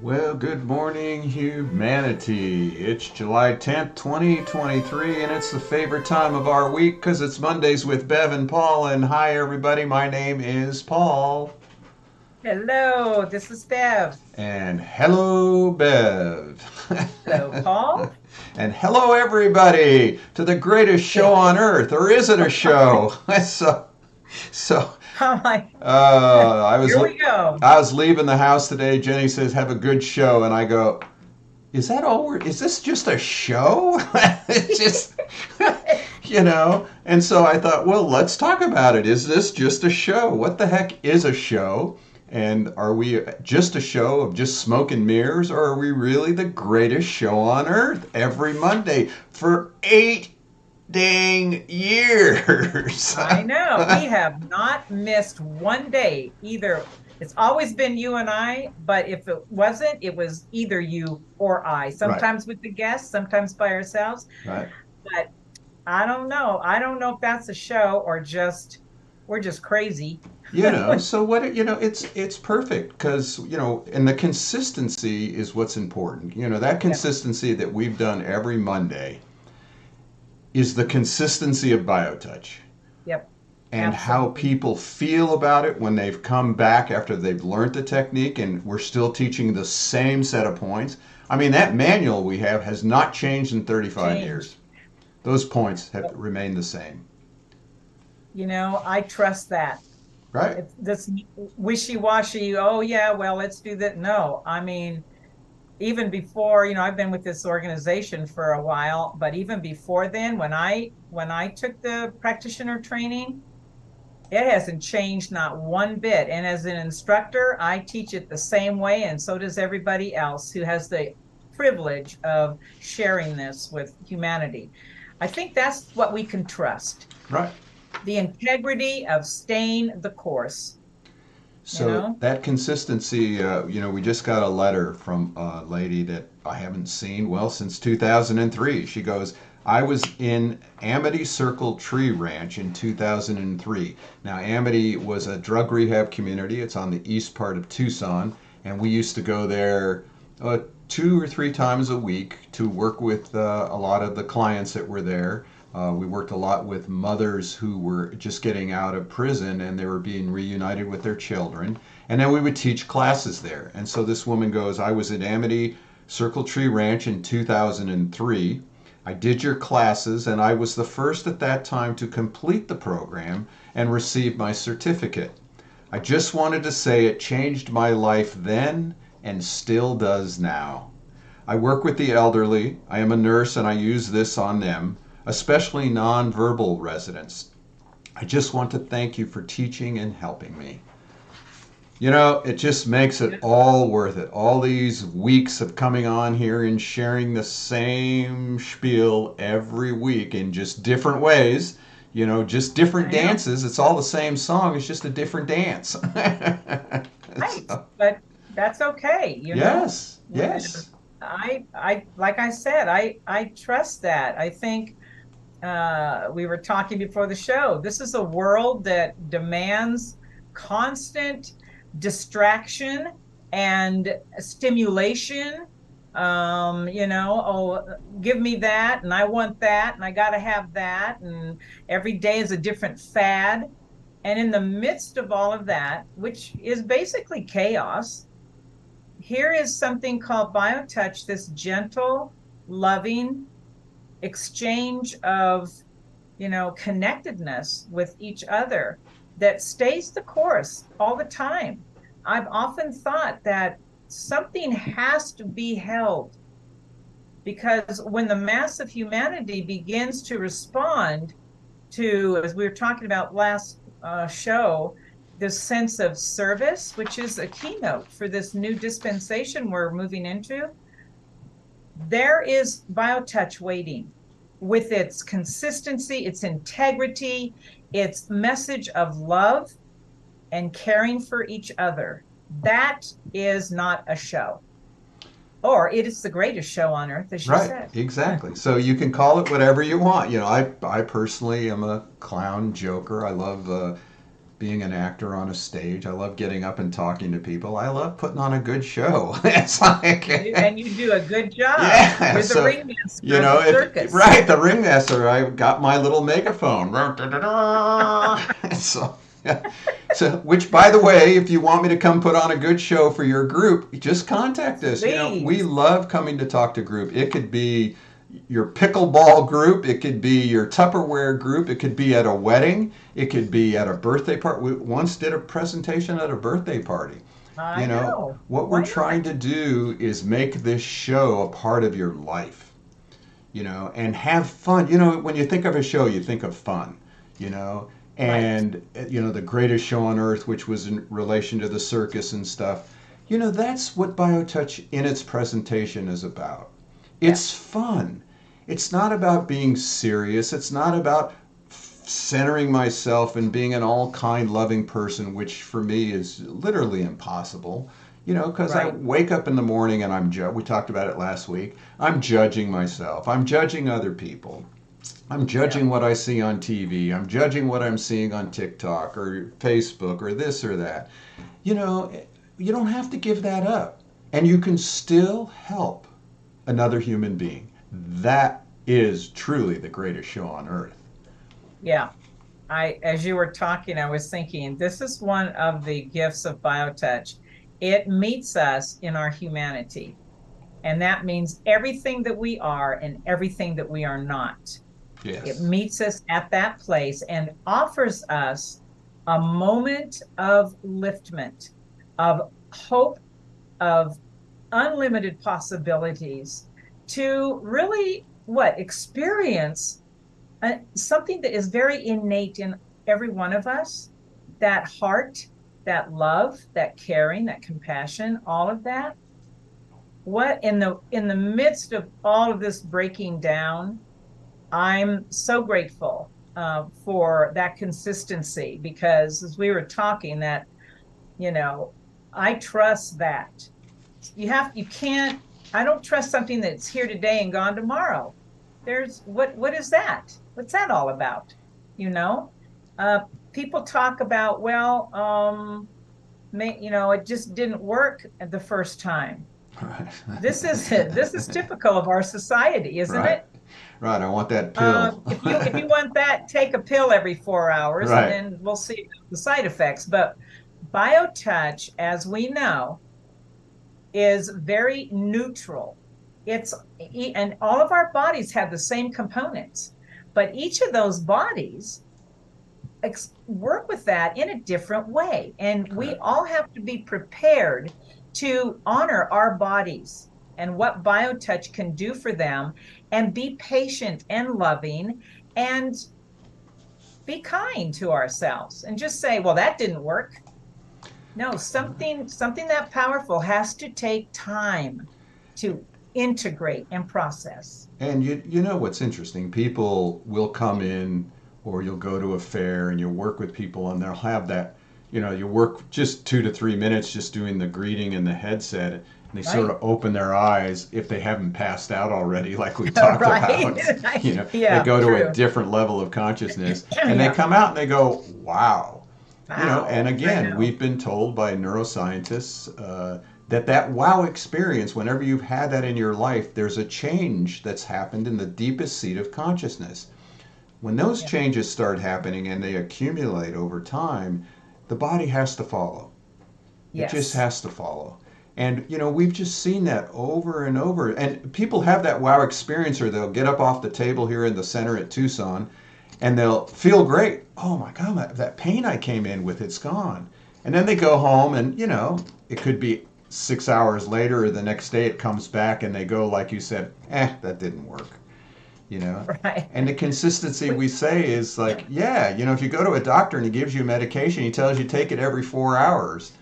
Well, good morning, humanity. It's July 10th, 2023, and it's the favorite time of our week because it's Mondays with Bev and Paul. And hi, everybody, my name is Paul. Hello, this is Bev. And hello, Bev. Hello, Paul. And hello, everybody, to the greatest show on earth. Or is it a show? so, so I'm like, uh, I was here we go. I was leaving the house today. Jenny says, "Have a good show," and I go, is that all is this just a show? It's just, And so I thought, well, let's talk about it. Is this just a show? What the heck is a show? And are we just a show of just smoke and mirrors, or are we really the greatest show on earth every Monday for 8 dang years? I know we have not missed one day either. It's always been you and I, but if it wasn't, it was either you or I, Right, sometimes with the guests, sometimes by ourselves. right. But I don't know. I don't know if that's a show or just we're just crazy. So what it's perfect because and the consistency is what's important. That Yep, consistency that we've done every Monday is the consistency of BioTouch yep, and how absolutely. people feel about it when they've come back after they've learned the technique and we're still teaching the same set of points. I mean, that manual we have has not changed in 35 Changed. years. Those points have remained the same. I trust that. Right. It's this wishy-washy, oh yeah, well, let's do that. No, I mean, even before, I've been with this organization for a while, but even before then, when I took the practitioner training, it hasn't changed not one bit. And as an instructor, I teach it the same way, and so does everybody else who has the privilege of sharing this with humanity. I think that's what we can trust, Right. the integrity of staying the course, you So know? that consistency, we just got a letter from a lady that I haven't seen, well, since 2003. She goes, I was in Amity Circle Tree Ranch in 2003. Now, Amity was a drug rehab community. It's on the east part of Tucson, and we used to go there 2 or 3 times a week to work with a lot of the clients that were there. We worked a lot with mothers who were just getting out of prison and they were being reunited with their children. And then we would teach classes there. And so this woman goes, I was at Amity Circle Tree Ranch in 2003. I did your classes, and I was the first at that time to complete the program and receive my certificate. I just wanted to say it changed my life then and still does now. I work with the elderly. I am a nurse and I use this on them, especially nonverbal residents. I just want to thank you for teaching and helping me. It just makes it all worth it. All these weeks of coming on here and sharing the same spiel every week in just different ways, just different I know. dances. It's all the same song, it's just a different dance. Right. So, But that's okay. yes, yes. Like I said, I trust that. I think we were talking before the show. This is a world that demands constant distraction and stimulation. Oh, give me that, and I want that, and I got to have that, and every day is a different fad. And in the midst of all of that, which is basically chaos, here is something called BioTouch, this gentle, loving exchange of, connectedness with each other that stays the course all the time. I've often thought that something has to be held because when the mass of humanity begins to respond to, as we were talking about last show, this sense of service, which is a keynote for this new dispensation we're moving into, there is BioTouch waiting with its consistency, its integrity, its message of love and caring for each other. That is not a show, or it is the greatest show on earth, as she Right, said. exactly. So you can call it whatever you want. I personally am a clown joker. I love being an actor on a stage. I love getting up and talking to people. I love putting on a good show. It's like, And you do a good job. yeah. You're the So, ringmaster of the if circus. right, the ringmaster, I got my little megaphone. So, yeah. So, which, by the way, if you want me to come put on a good show for your group, just contact us. We Please. love coming to talk to group. It could be your pickleball group, it could be your Tupperware group, it could be at a wedding, it could be at a birthday party. We once did a presentation at a birthday party. I know. What we're Why trying not? to do is make this show a part of your life, and have fun. When you think of a show, you think of fun, you know, Right. and, the greatest show on earth, which was in relation to the circus and stuff. That's what BioTouch in its presentation is about. It's Yes. fun. It's not about being serious. It's not about centering myself and being an all kind, loving person, which for me is literally impossible. Because I Right. wake up in the morning and we talked about it last week. I'm judging myself. I'm judging other people. I'm Yeah. judging what I see on TV. I'm judging what I'm seeing on TikTok or Facebook or this or that. You know, you don't have to give that up. And you can still help another human being. That is truly the greatest show on earth. Yeah. As you were talking, I was thinking this is one of the gifts of BioTouch. It meets us in our humanity. And that means everything that we are and everything that we are not. It Yes. meets us at that place and offers us a moment of liftment, of hope, of unlimited possibilities to really experience something that is very innate in every one of us, that heart, that love, that caring, that compassion, all of that. What in the midst of all of this breaking down, I'm so grateful for that consistency, because as we were talking, that you know I trust that you can't. I don't trust something that's here today and gone tomorrow. There's what is that? What's that all about? You know, uh, people talk about, well, it just didn't work the first time. Right. This is typical of our society, isn't Right. it? Right. I want that pill. If you want that, take a pill every 4 hours, and Right. then we'll see the side effects. But BioTouch, as we know, is very neutral. It's and all of our bodies have the same components, but each of those bodies work with that in a different way. And we Correct. all have to be prepared to honor our bodies and what BioTouch can do for them, and be patient and loving, and be kind to ourselves, and just say, well, that didn't work. No, something that powerful has to take time to integrate and process. And you know what's interesting? People will come in, or you'll go to a fair and you'll work with people, and they'll have that. You work just 2 to 3 minutes just doing the greeting and the headset, and they sort Right. of open their eyes if they haven't passed out already, like we talked Right. about. They Yeah, go to a true. different level of consciousness, and they Yeah. come out and they go, "Wow." And Wow. I again, know. we've been told by neuroscientists that wow experience, whenever you've had that in your life, there's a change that's happened in the deepest seat of consciousness. When those Yeah. changes start happening and they accumulate over time, the body has to follow. It just Yes. has to follow. And, we've just seen that over and over. And people have that wow experience, or they'll get up off the table here in the center at Tucson and they'll feel great. Oh my God, that pain I came in with, it's gone. And then they go home and, it could be 6 hours later or the next day it comes back and they go, like you said, that didn't work, you know? Right. And the consistency We- we say is like, yeah, if you go to a doctor and he gives you medication, he tells you take it every 4 hours.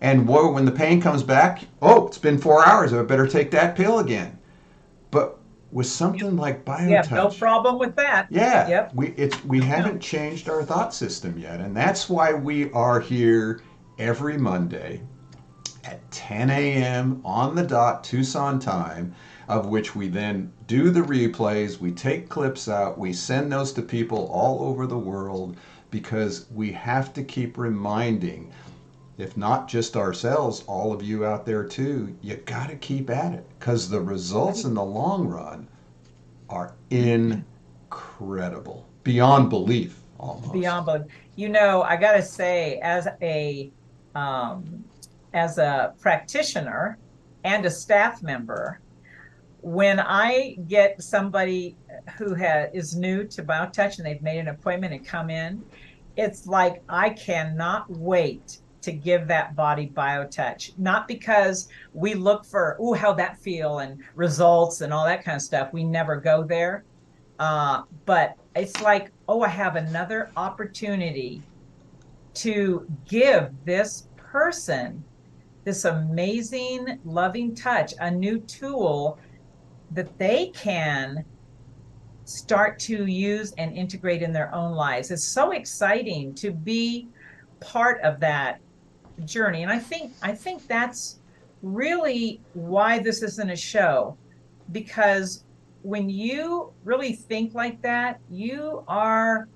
And whoa, when the pain comes back, oh, it's been 4 hours. I better take that pill again. But with something like we have no BioTouch, problem with that. yeah, Yep. we No. haven't changed our thought system yet, and that's why we are here every Monday at 10 a.m. on the dot Tucson time, of which we then do the replays, we take clips out, we send those to people all over the world, because we have to keep reminding, if not just ourselves, all of you out there too, you got to keep at it because the results Right. in the long run are incredible, beyond belief almost. Beyond both. I gotta say, um, as a practitioner and a staff member, when I get somebody is new to BioTouch and they've made an appointment and come in, it's like I cannot wait to give that body BioTouch. Not because we look for, ooh, how that feel and results and all that kind of stuff. We never go there. But it's like, oh, I have another opportunity to give this person this amazing, loving touch, a new tool that they can start to use and integrate in their own lives. It's so exciting to be part of that journey. And I think that's really why this isn't a show, because when you really think like that, you are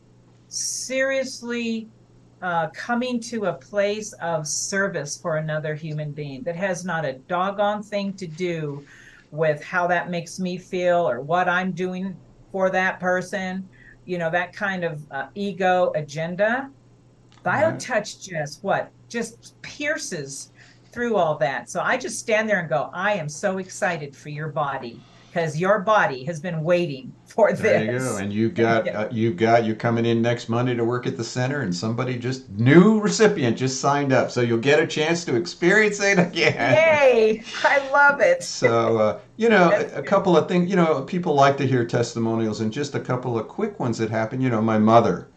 seriously coming to a place of service for another human being that has not a doggone thing to do with how that makes me feel or what I'm doing for that person, that kind of ego agenda. Right. BioTouch just pierces through all that. So I just stand there and go, I am so excited for your body because your body has been waiting for There you go. this. And you're coming in next Monday to work at the center, and somebody just new recipient just signed up, so you'll get a chance to experience it again. Yay! I love it. So That's a good. couple of things. People like to hear testimonials, and just a couple of quick ones that happened. My mother.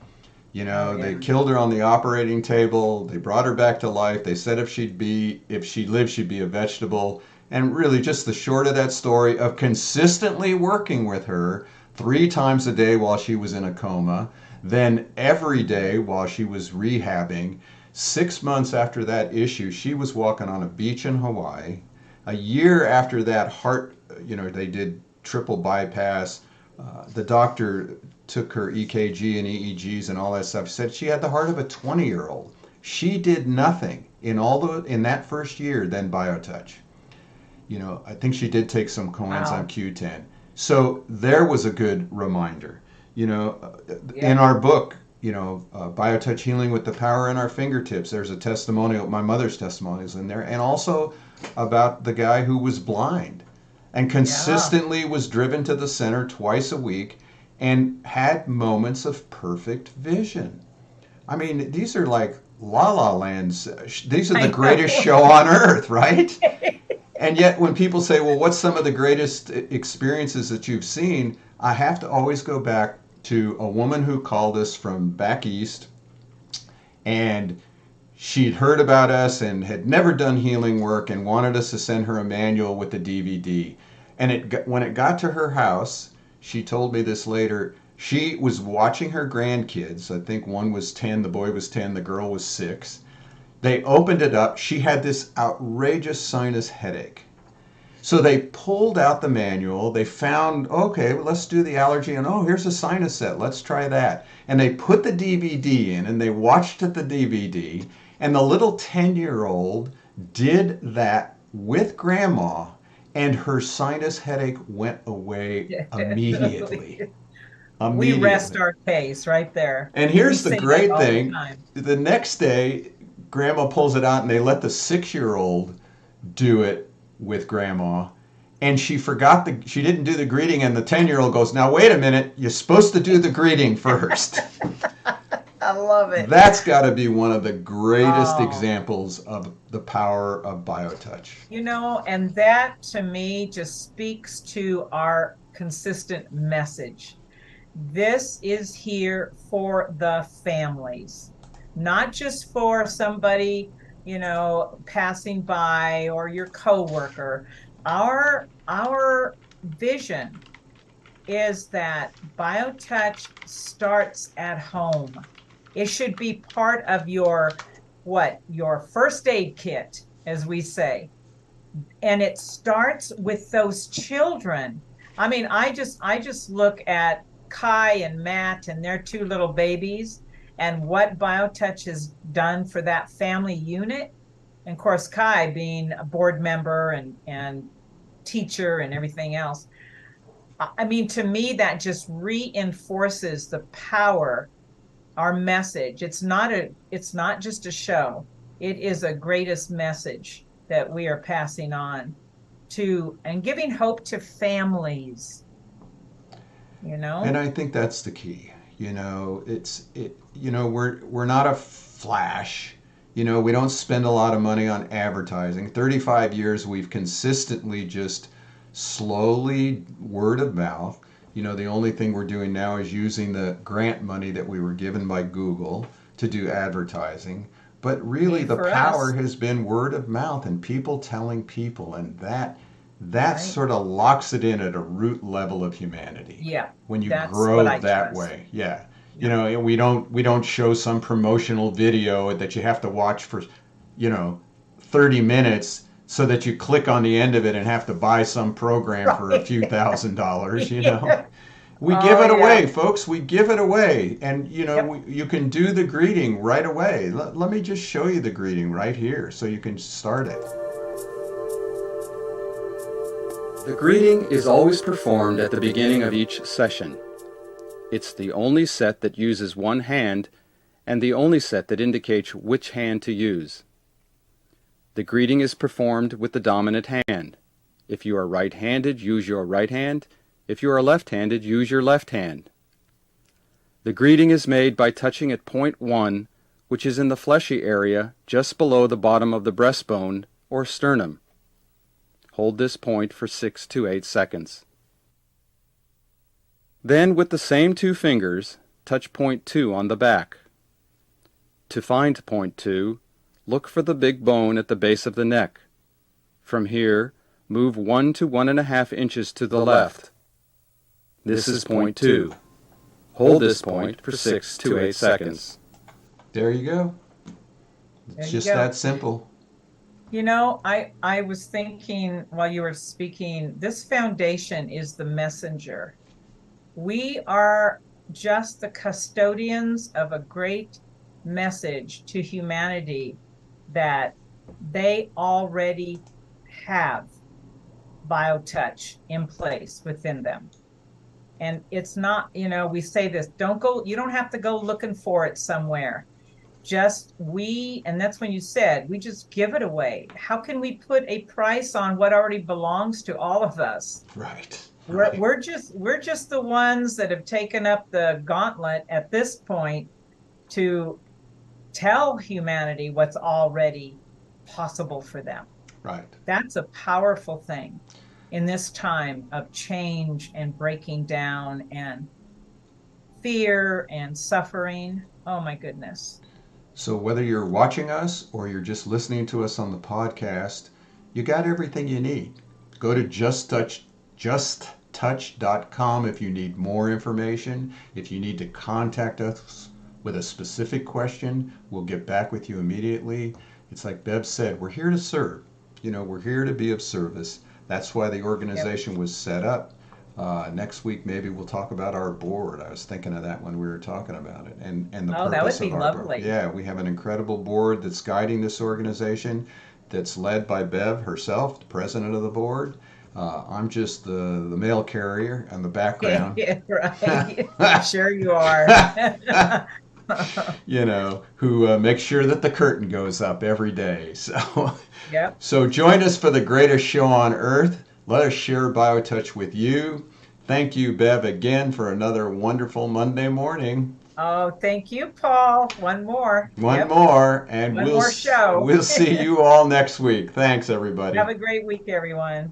Oh They yeah. killed her on the operating table. They brought her back to life. They said if she lived, she'd be a vegetable. And really, just the short of that story of consistently working with her 3 times a day while she was in a coma, then every day while she was rehabbing. 6 months after that issue, she was walking on a beach in Hawaii. A year after that, they did triple bypass. The doctor took her EKG and EEGs and all that stuff. Said she had the heart of a 20-year-old. She did nothing in that first year than BioTouch. I think she did take some coenzyme Wow. Q10. So there was a good reminder. In Yeah. our book, BioTouch Healing with the Power in Our Fingertips, there's a testimonial, my mother's testimony is in there, and also about the guy who was blind and Yeah. consistently was driven to the center twice a week and had moments of perfect vision. I mean, these are like La La Lands. These are the I greatest know. show on earth, right? And yet, when people say, well, what's some of the greatest experiences that you've seen? I have to always go back to a woman who called us from back east, and she'd heard about us and had never done healing work and wanted us to send her a manual with the DVD. And when it got to her house, she told me this later. She was watching her grandkids. I think one was 10, the boy was 10, the girl was 6. They opened it up. She had this outrageous sinus headache. So they pulled out the manual. They found, okay, well, let's do the allergy. And oh, here's a sinus set. Let's try that. And they put the DVD in and they watched the DVD. And the little 10-year-old did that with grandma. And her sinus headache went away immediately. We rest Immediately. our case right there. And We here's the say that great all the thing, time. the next day, grandma pulls it out and they let the 6-year-old do it with grandma. And she didn't do the greeting. And the 10-year-old goes, now, wait a minute, you're supposed to do the greeting first. I love it. That's got to be one of the greatest Oh, examples of the power of BioTouch. and that to me just speaks to our consistent message. This is here for the families, not just for somebody, passing by or your coworker. Our vision is that BioTouch starts at home. It should be part of your first aid kit, as we say. And it starts with those children. I mean, I just look at Kai and Matt and their two little babies, and what BioTouch has done for that family unit. And of course, Kai being a board member and teacher and everything else. I mean, to me, that just reinforces the power, our message. It's not just a show. It is a greatest message that we are passing on to and giving hope to families, you know? And I think that's the key. We're not a flash. We don't spend a lot of money on advertising. 35 years we've consistently just slowly word of mouth. The only thing we're doing now is using the grant money that we were given by Google to do advertising. But really the power has been word of mouth and people telling people, and that right. Sort of locks it in at a root level of humanity. Yeah. When you grow that way. Yeah. We don't show some promotional video that you have to watch for 30 minutes so that you click on the end of it and have to buy some program right. for a few $1,000s, yeah. We give it away, folks. We give it away. And, you can do the greeting right away. Let me just show you the greeting right here so you can start it. The greeting is always performed at the beginning of each session. It's the only set that uses one hand and the only set that indicates which hand to use. The greeting is performed with the dominant hand. If you are right-handed, use your right hand. If you are left-handed, use your left hand. The greeting is made by touching at point 1, which is in the fleshy area just below the bottom of the breastbone or sternum. Hold this point for 6 to 8 seconds. Then, with the same 2 fingers, touch point 2 on the back. To find point 2, look for the big bone at the base of the neck. From here, move 1 to 1.5 inches to the left. This is point 2. Hold this point for 6 to 8 seconds. There you go. It's just that simple. I was thinking while you were speaking, this foundation is the messenger. We are just the custodians of a great message to humanity that they already have BioTouch in place within them. And it's not, we say this, you don't have to go looking for it somewhere. And that's when you said, we just give it away. How can we put a price on what already belongs to all of us? Right. We're just the ones that have taken up the gauntlet at this point to tell humanity what's already possible for them. Right. That's a powerful thing in this time of change and breaking down and fear and suffering. Oh my goodness. So whether you're watching us or you're just listening to us on the podcast, you got everything you need. Go to justtouch.com if you need more information. If you need to contact us with a specific question, we'll get back with you immediately. It's like Bev said, we're here to serve. We're here to be of service. That's why the organization was set up. Next week, maybe we'll talk about our board. I was thinking of that when we were talking about it, and the purpose that would be of our lovely. board. Yeah, we have an incredible board that's guiding this organization, that's led by Bev herself, the president of the board. I'm just the mail carrier in the background. Yeah, right. Sure you are. Who makes sure that the curtain goes up every day. So, yep. So join us for the greatest show on earth. Let us share BioTouch with you. Thank you, Bev, again for another wonderful Monday morning. Oh, thank you, Paul. One more. One more, and One more show. We'll see you all next week. Thanks, everybody. Have a great week, everyone.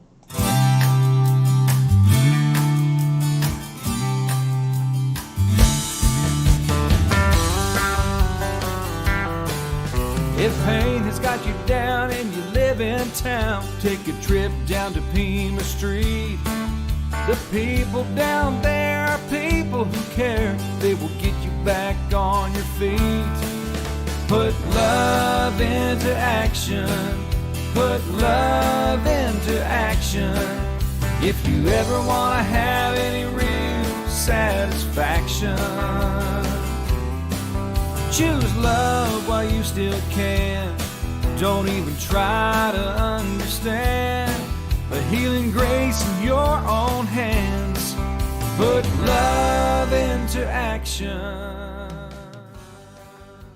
If pain has got you down and you live in town, take a trip down to Pima Street. The people down there are people who care. They will get you back on your feet. Put love into action. Put love into action. If you ever want to have any real satisfaction. Choose love while you still can. Don't even try to understand the healing grace in your own hands. Put love into action.